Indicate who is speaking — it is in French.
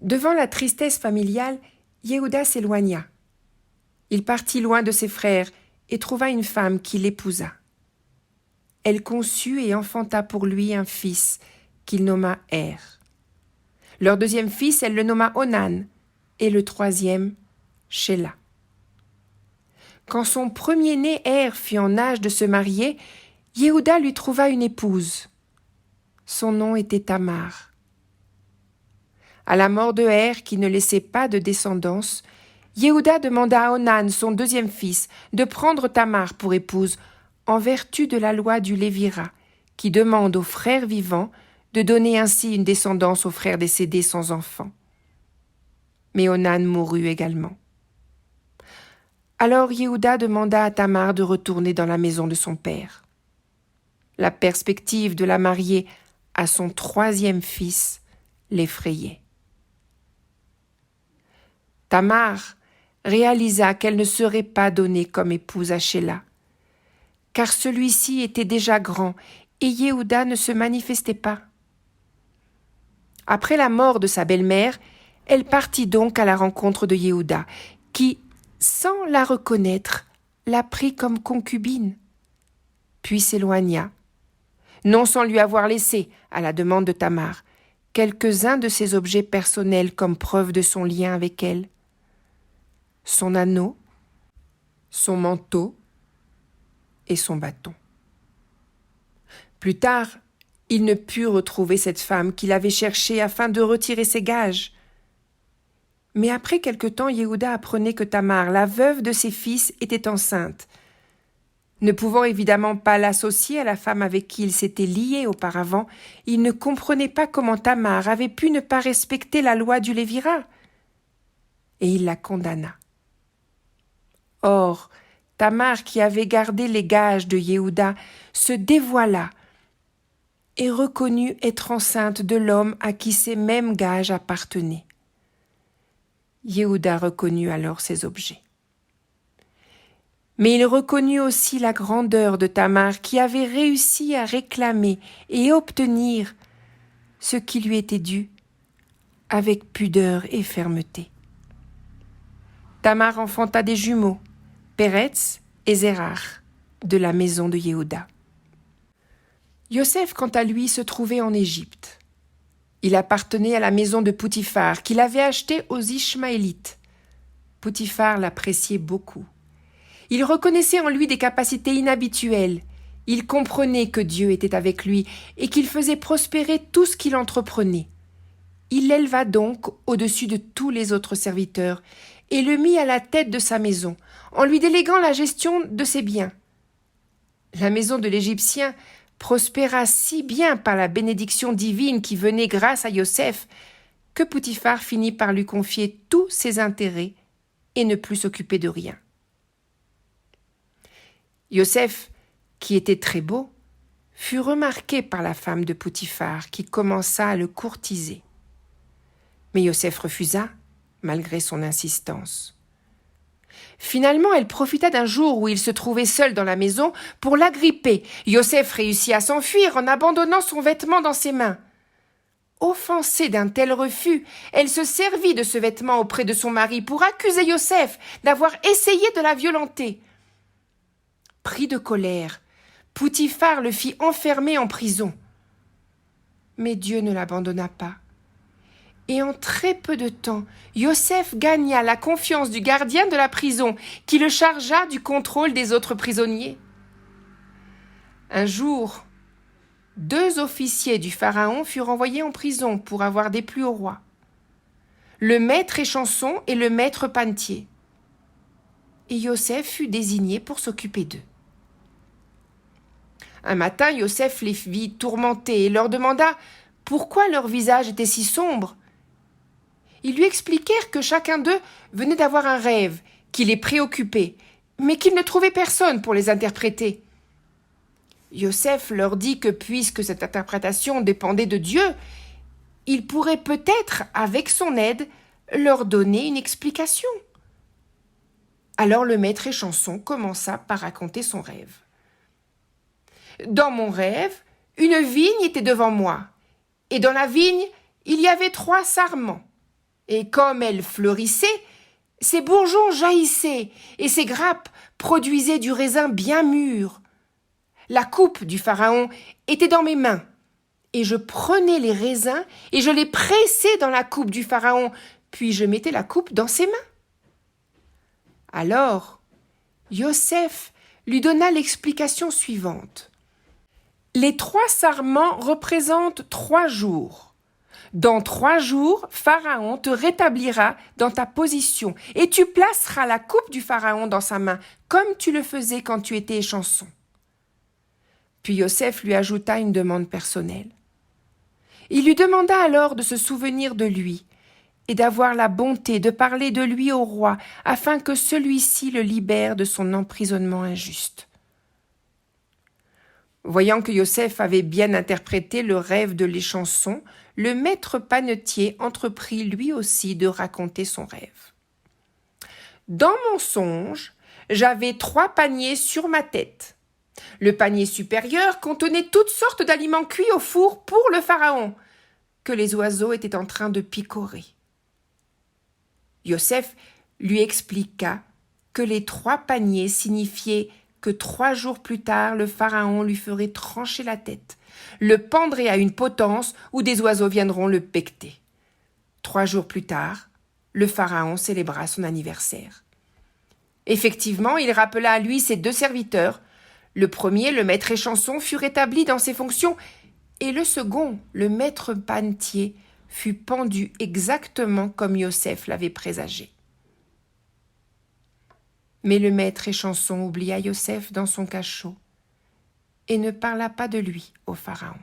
Speaker 1: Devant la tristesse familiale, Yehuda s'éloigna. Il partit loin de ses frères et trouva une femme qui l'épousa. Elle conçut et enfanta pour lui un fils qu'il nomma Er. Leur deuxième fils, elle le nomma Onan, et le troisième, Shéla. Quand son premier-né Er fut en âge de se marier, Yehuda lui trouva une épouse. Son nom était Tamar. À la mort de Er, qui ne laissait pas de descendance, Yehuda demanda à Onan, son deuxième fils, de prendre Tamar pour épouse, en vertu de la loi du Lévira, qui demande aux frères vivants de donner ainsi une descendance aux frères décédés sans enfant. Mais Onan mourut également. Alors Yehuda demanda à Tamar de retourner dans la maison de son père. La perspective de la marier à son troisième fils l'effrayait. Tamar réalisa qu'elle ne serait pas donnée comme épouse à Shéla, car celui-ci était déjà grand et Yehuda ne se manifestait pas. Après la mort de sa belle-mère, elle partit donc à la rencontre de Yehuda, qui, sans la reconnaître, la prit comme concubine, puis s'éloigna, non sans lui avoir laissé, à la demande de Tamar, quelques-uns de ses objets personnels comme preuve de son lien avec elle. Son anneau, son manteau et son bâton. Plus tard, il ne put retrouver cette femme qu'il avait cherchée afin de retirer ses gages. Mais après quelque temps, Yehuda apprenait que Tamar, la veuve de ses fils, était enceinte. Ne pouvant évidemment pas l'associer à la femme avec qui il s'était lié auparavant, il ne comprenait pas comment Tamar avait pu ne pas respecter la loi du Lévira. Et il la condamna. Or, Tamar, qui avait gardé les gages de Yehuda, se dévoila et reconnut être enceinte de l'homme à qui ces mêmes gages appartenaient. Yehuda reconnut alors ses objets. Mais il reconnut aussi la grandeur de Tamar qui avait réussi à réclamer et obtenir ce qui lui était dû avec pudeur et fermeté. Tamar enfanta des jumeaux, Péretz et Zérach, de la maison de Yehuda. Yosef, quant à lui, se trouvait en Égypte. Il appartenait à la maison de Poutifar, qu'il avait achetée aux Ishmaélites. Poutifar l'appréciait beaucoup. Il reconnaissait en lui des capacités inhabituelles. Il comprenait que Dieu était avec lui et qu'il faisait prospérer tout ce qu'il entreprenait. Il l'éleva donc au-dessus de tous les autres serviteurs et le mit à la tête de sa maison, en lui déléguant la gestion de ses biens. La maison de l'Égyptien prospéra si bien par la bénédiction divine qui venait grâce à Yosef que Poutifar finit par lui confier tous ses intérêts et ne plus s'occuper de rien. Yosef, qui était très beau, fut remarqué par la femme de Poutifar qui commença à le courtiser. Mais Yosef refusa, malgré son insistance. Finalement, elle profita d'un jour où il se trouvait seul dans la maison pour l'agripper. Yosef réussit à s'enfuir en abandonnant son vêtement dans ses mains. Offensée d'un tel refus, elle se servit de ce vêtement auprès de son mari pour accuser Yosef d'avoir essayé de la violenter. Pris de colère, Poutifar le fit enfermer en prison. Mais Dieu ne l'abandonna pas. Et en très peu de temps, Yosef gagna la confiance du gardien de la prison, qui le chargea du contrôle des autres prisonniers. Un jour, 2 officiers du pharaon furent envoyés en prison pour avoir déplu au roi. Le maître échanson et le maître panetier. Et Yosef fut désigné pour s'occuper d'eux. Un matin, Yosef les vit tourmentés et leur demanda pourquoi leur visage était si sombre. Ils lui expliquèrent que chacun d'eux venait d'avoir un rêve qui les préoccupait, mais qu'ils ne trouvaient personne pour les interpréter. Yosef leur dit que puisque cette interprétation dépendait de Dieu, il pourrait peut-être, avec son aide, leur donner une explication. Alors le maître échanson commença par raconter son rêve. Dans mon rêve, une vigne était devant moi, et dans la vigne, il y avait 3 sarments. Et comme elle fleurissait, ses bourgeons jaillissaient et ses grappes produisaient du raisin bien mûr. La coupe du pharaon était dans mes mains, et je prenais les raisins et je les pressais dans la coupe du pharaon, puis je mettais la coupe dans ses mains. Alors, Yosef lui donna l'explication suivante. Les 3 sarments représentent 3 jours. Dans 3 jours, Pharaon te rétablira dans ta position et tu placeras la coupe du Pharaon dans sa main, comme tu le faisais quand tu étais échanson. Puis Yosef lui ajouta une demande personnelle. Il lui demanda alors de se souvenir de lui et d'avoir la bonté de parler de lui au roi afin que celui-ci le libère de son emprisonnement injuste. Voyant que Yosef avait bien interprété le rêve de l'échanson, le maître panetier entreprit lui aussi de raconter son rêve. Dans mon songe, j'avais 3 paniers sur ma tête. Le panier supérieur contenait toutes sortes d'aliments cuits au four pour le pharaon, que les oiseaux étaient en train de picorer. Yosef lui expliqua que les 3 paniers signifiaient que 3 jours plus tard, le pharaon lui ferait trancher la tête, le pendrait à une potence où des oiseaux viendront le becqueter. 3 jours plus tard, le pharaon célébra son anniversaire. Effectivement, il rappela à lui ses 2 serviteurs. Le premier, le maître échanson, fut rétabli dans ses fonctions, et le second, le maître panetier, fut pendu exactement comme Yosef l'avait présagé. Mais le maître échanson oublia Yosef dans son cachot et ne parla pas de lui au pharaon.